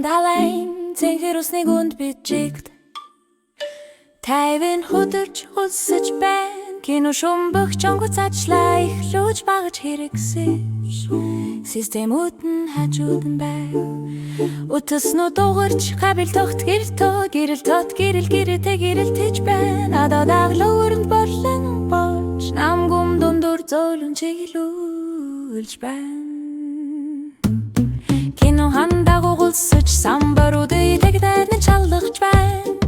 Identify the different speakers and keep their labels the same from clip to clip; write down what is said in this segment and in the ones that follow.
Speaker 1: Далайн цэнхэр усны гүнд бичигд тайван хөдөрж улсаж байна. Кино шумбах чонгоц ажиллаа эхлүүлж багаж хэрэгсэж системүүд нь хажууд нь байв. Утаснуу дугарч габил тогт гэртөө гэрэл тот гэрэл гэрэлтэй гэрэлтэж байна. Надад аглуурнд борлон болж намгум дундуур зөөлөн чиглүүлж байна. Кино хандаа гугулсаж самбаруудыг тэгдэн чалгаж байна.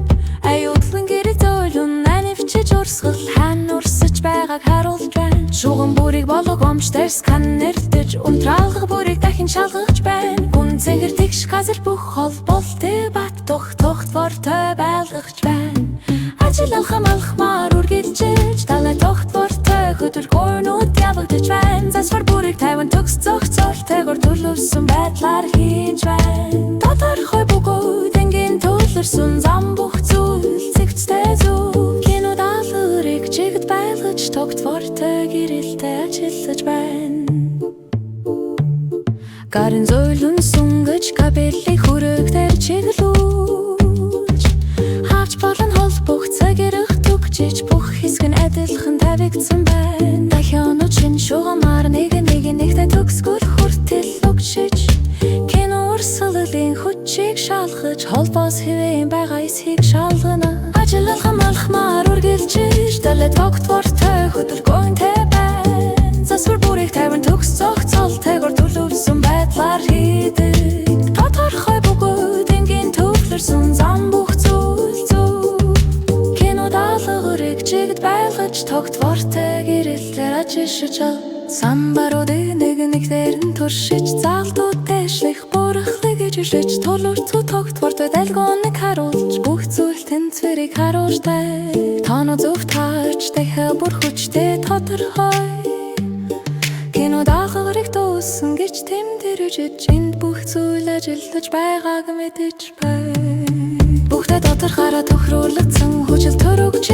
Speaker 1: Аюутлан гэрэл зөөлөн анивчиж урсгал хан урсаж байгааг харуулж байна. Шугам бүрийг болгоомжтой сканерлдэж унтраалгах бүрийг дахин шалгаж байна. Гүн цэнгэр тэгш газар бүх холболтой бат тогт вортой байлгаж байна. Ажил алхамаар үргэлжиж далай тогт вортой хөдөлгөөнүүд явагдаж байна. Засвар бүрийг тайван төгс зохицолтойгоор төлөвсөн байдлаар хийж байна. Тодорхой бөгөөд энгийн төлөрсөн зам бүх зүйл зэгцтэй зүг. Кино даалгаврыг чигт байлгаж тогт вортой гэрэлтэй ажиллаж байна. Гарын зөөлөн сүнгэж кабелийг хүрэгтэр чиглүүлж хавч болон холбох цагирах түгжиж бүх хэсэг нь адилхан тавигдсан байна. Дахианууд шин шугамаар нэгтэй төгсгөл хүртэл өгшиж кино урсгалын хүчийг шалгаж холбоос хэвэн байгаа эсхийг шалгана. Ажил алхамаар үргэлжиж далай тогт вортой хөдөлгөөнтэй байна. Засвар бүрийг тайван төгс зохицолтойгоор төлөвсөн байдлаар хийдэг. Тодорхой бөгөөд энгийн төвлөрсөн зам бүх зүйл зүг. Кино даалгаврыг чигт байлгаж тогт вортой гэрэлтээр ажиллаж самбаруудыг нэгнээр нь туршиж заалтууд дэшлэх бурахлыг ижиж төлөвцөө тогт вортой дэлгөөнийг харуулж бүх зүйл тэнцвэрийг харуулжтай. Тоноо зөв таарч дахиа бүр хүчтэй тодорхой кино даалгаврыг дуусан гэж тэмдэрэж энд бүх зүйл ажиллаж байгааг мэдэж бай. Бүгдээ тодорхойроо тохируулагдсан хүчил төрөгч